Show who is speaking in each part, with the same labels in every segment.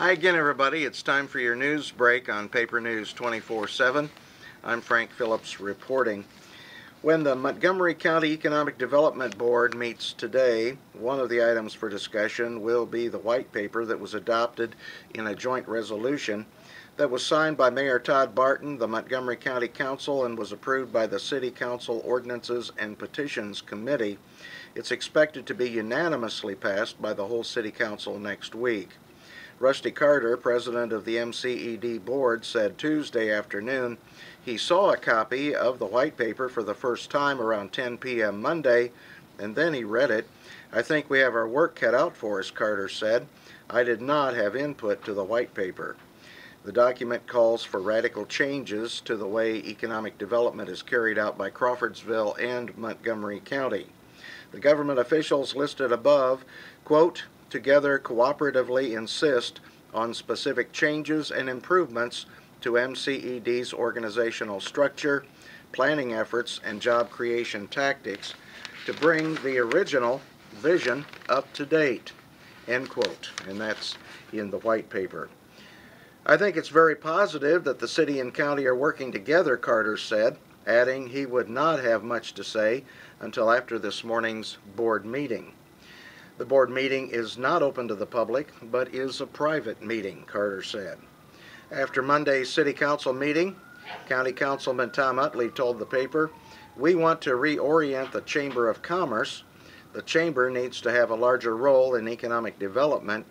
Speaker 1: Hi again, everybody. It's time for your news break on Paper News 24/7. I'm Frank Phillips reporting. When the Montgomery County Economic Development Board meets today, one of the items for discussion will be the white paper that was adopted in a joint resolution that was signed by Mayor Todd Barton, the Montgomery County Council, and was approved by the City Council Ordinances and Petitions Committee. It's expected to be unanimously passed by the whole City Council next week. Rusty Carter, president of the MCED board, said Tuesday afternoon he saw a copy of the white paper for the first time around 10 p.m. Monday, and then he read it. "I think we have our work cut out for us," Carter said. "I did not have input to the white paper." The document calls for radical changes to the way economic development is carried out by Crawfordsville and Montgomery County. The government officials listed above, quote, "together cooperatively insist on specific changes and improvements to MCED's organizational structure, planning efforts, and job creation tactics to bring the original vision up to date," end quote. And that's in the white paper. "I think it's very positive that the city and county are working together," Carter said, adding he would not have much to say until after this morning's board meeting. "The board meeting is not open to the public, but is a private meeting," Carter said. After Monday's City Council meeting, County Councilman Tom Utley told the paper, "We want to reorient the Chamber of Commerce. The Chamber needs to have a larger role in economic development."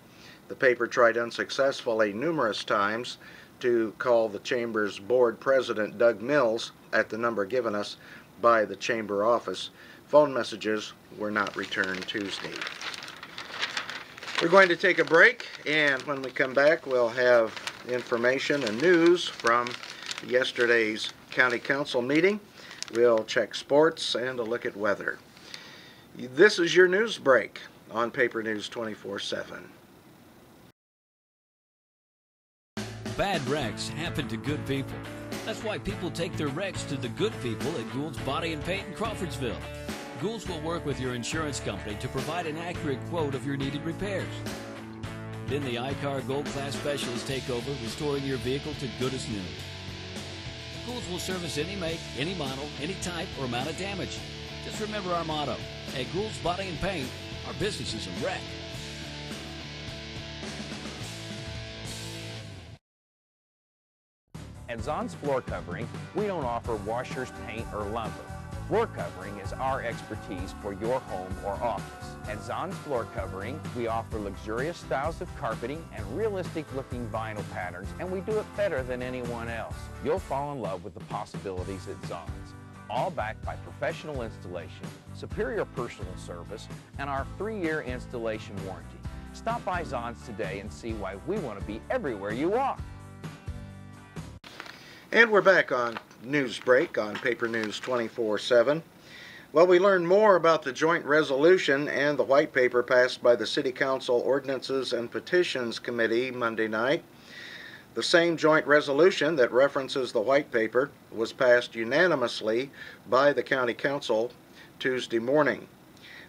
Speaker 1: The paper tried unsuccessfully numerous times to call the Chamber's board president, Doug Mills, at the number given us by the Chamber office. Phone messages were not returned Tuesday. We're going to take a break, and when we come back, we'll have information and news from yesterday's County Council meeting. We'll check sports and a look at weather. This is your news break on Paper News 24/7.
Speaker 2: Bad wrecks happen to good people. That's why people take their wrecks to the good people at Gould's Body and Paint in Crawfordsville. Gould's will work with your insurance company to provide an accurate quote of your needed repairs. Then the iCar Gold Class Specialists take over, restoring your vehicle to good as new. Gould's will service any make, any model, any type, or amount of damage. Just remember our motto: at Gould's Body and Paint, our business is a wreck.
Speaker 3: At Zon's Floor Covering, we don't offer washers, paint, or lumber. Floor covering is our expertise for your home or office. At Zon's Floor Covering, we offer luxurious styles of carpeting and realistic-looking vinyl patterns, and we do it better than anyone else. You'll fall in love with the possibilities at Zon's, all backed by professional installation, superior personal service, and our 3-year installation warranty. Stop by Zon's today and see why we want to be everywhere you are.
Speaker 1: And we're back on Newsbreak on Paper News 24/7. Well, we learned more about the joint resolution and the white paper passed by the City Council Ordinances and Petitions Committee Monday night. The same joint resolution that references the white paper was passed unanimously by the County Council Tuesday morning.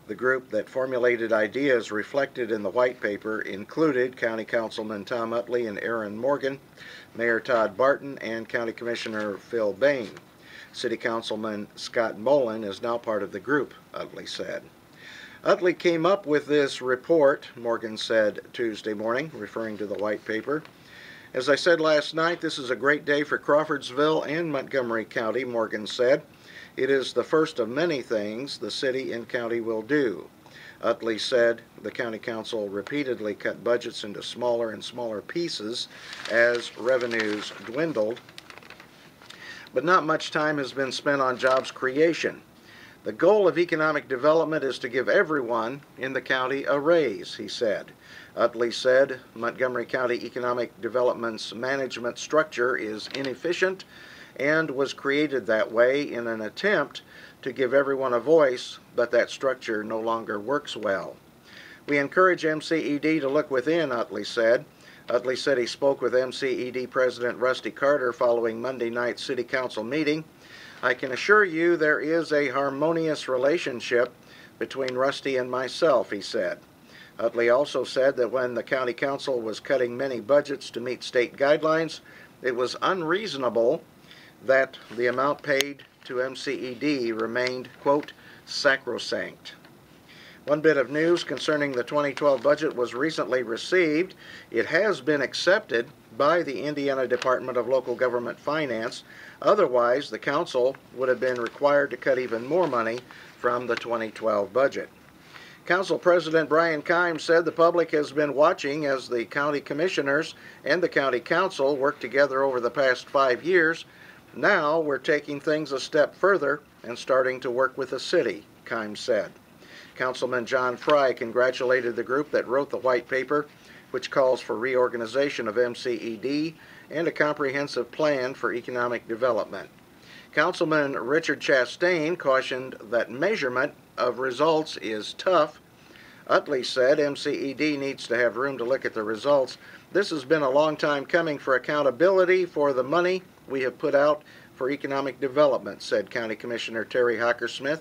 Speaker 1: The group that formulated ideas reflected in the white paper included County Councilman Tom Utley and Aaron Morgan, Mayor Todd Barton, and County Commissioner Phil Bain. City Councilman Scott Mullen is now part of the group, Utley said. Utley came up with this report, Morgan said Tuesday morning, referring to the white paper. "As I said last night, this is a great day for Crawfordsville and Montgomery County," Morgan said. "It is the first of many things the city and county will do." Utley said the county council repeatedly cut budgets into smaller and smaller pieces as revenues dwindled, but not much time has been spent on jobs creation. "The goal of economic development is to give everyone in the county a raise," he said. Utley said Montgomery County Economic Development's management structure is inefficient and was created that way in an attempt to give everyone a voice, but that structure no longer works well. "We encourage MCED to look within," Utley said. Utley said he spoke with MCED President Rusty Carter following Monday night's City Council meeting. "I can assure you there is a harmonious relationship between Rusty and myself," he said. Utley also said that when the county council was cutting many budgets to meet state guidelines, it was unreasonable that the amount paid to MCED remained, quote, sacrosanct. One bit of news concerning the 2012 budget was recently received. It has been accepted by the Indiana Department of Local Government Finance. Otherwise, the council would have been required to cut even more money from the 2012 budget. Council President Brian Kimes said the public has been watching as the county commissioners and the county council worked together over the past 5 years. Now we're taking things a step further and starting to work with the city, Kimes said. Councilman John Fry congratulated the group that wrote the white paper, which calls for reorganization of MCED and a comprehensive plan for economic development. Councilman Richard Chastain cautioned that measurement of results is tough. Utley said MCED needs to have room to look at the results. This has been a long time coming for accountability for the money we have put out for economic development, said County Commissioner Terry Hockersmith.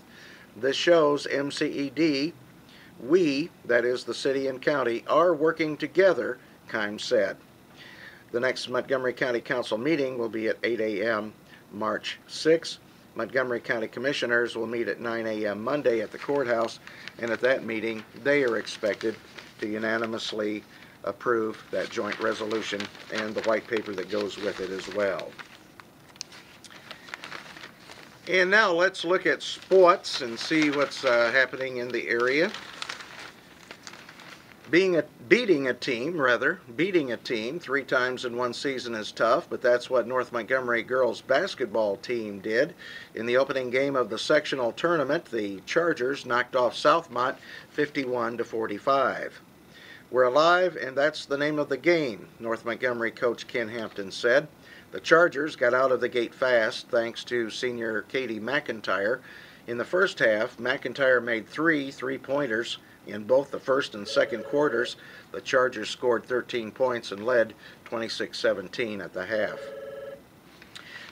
Speaker 1: This shows MCED, we, that is the city and county, are working together, Kimes said. The next Montgomery County Council meeting will be at 8 a.m. March 6. Montgomery County Commissioners will meet at 9 a.m. Monday at the courthouse, and at that meeting they are expected to unanimously approve that joint resolution and the white paper that goes with it as well. And now let's look at sports and see what's happening in the area. Beating a team 3 times in one season is tough, but that's what North Montgomery girls basketball team did. In the opening game of the sectional tournament, the Chargers knocked off Southmont 51-45. We're alive, and that's the name of the game, North Montgomery coach Ken Hampton said. The Chargers got out of the gate fast thanks to senior Katie McIntyre. In the first half, McIntyre made 3 three-pointers. In both the first and second quarters, the Chargers scored 13 points and led 26-17 at the half.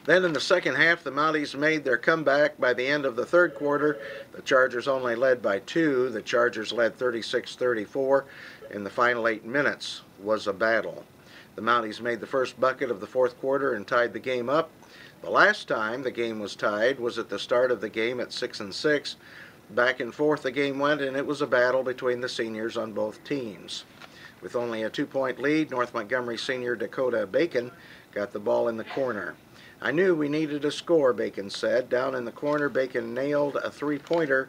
Speaker 1: Then in the second half, the Mounties made their comeback. By the end of the third quarter, the Chargers only led by 2. The Chargers led 36-34. In the final 8 minutes was a battle. The Mounties made the first bucket of the fourth quarter and tied the game up. The last time the game was tied was at the start of the game at 6-6. Back and forth the game went, and it was a battle between the seniors on both teams. With only a 2-point lead, North Montgomery senior Dakota Bacon got the ball in the corner. I knew we needed a score, Bacon said. Down in the corner, Bacon nailed a 3-pointer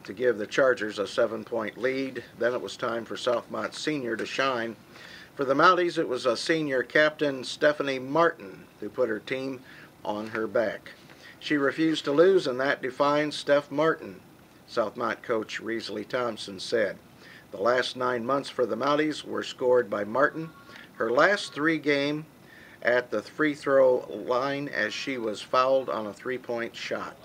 Speaker 1: to give the Chargers a 7-point lead. Then it was time for Southmont senior to shine. For the Mounties, it was a senior captain, Stephanie Martin, who put her team on her back. She refused to lose, and that defines Steph Martin, Southmont coach Reesley Thompson said. The last 9 months for the Mounties were scored by Martin. Her last 3 games at the free throw line as she was fouled on a 3-point shot.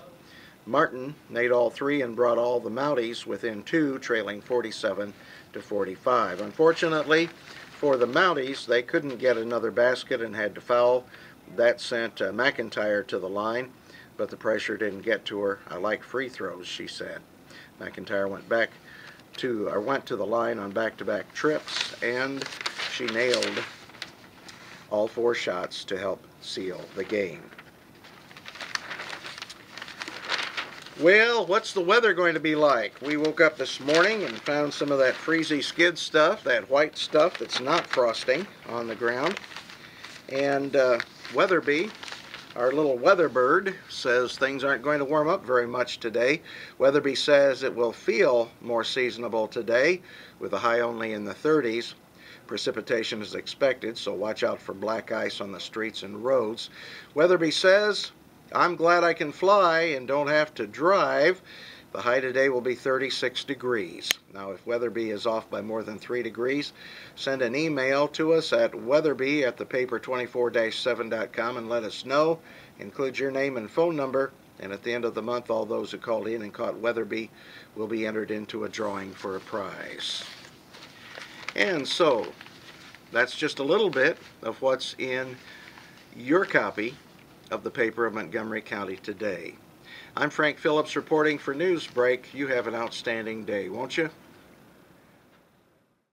Speaker 1: Martin made all 3 and brought all the Mounties within 2, trailing 47-45. Unfortunately for the Mounties, they couldn't get another basket and had to foul. That sent McIntyre to the line, but the pressure didn't get to her. I like free throws, she said. McIntyre went to the line on back-to-back trips, and she nailed all 4 shots to help seal the game. Well, what's the weather going to be like? We woke up this morning and found some of that freezy skid stuff, that white stuff that's not frosting on the ground. And Weatherby, our little weather bird, says things aren't going to warm up very much today. Weatherby says it will feel more seasonable today, with a high only in the 30s. Precipitation is expected, so watch out for black ice on the streets and roads. Weatherby says, I'm glad I can fly and don't have to drive. The high today will be 36 degrees. Now, if Weatherby is off by more than 3 degrees, send an email to us at weatherby@thepaper24-7.com and let us know. Include your name and phone number, and at the end of the month, all those who called in and caught Weatherby will be entered into a drawing for a prize. And so, that's just a little bit of what's in your copy of the paper of Montgomery County today. I'm Frank Phillips reporting for Newsbreak. You have an outstanding day, won't you?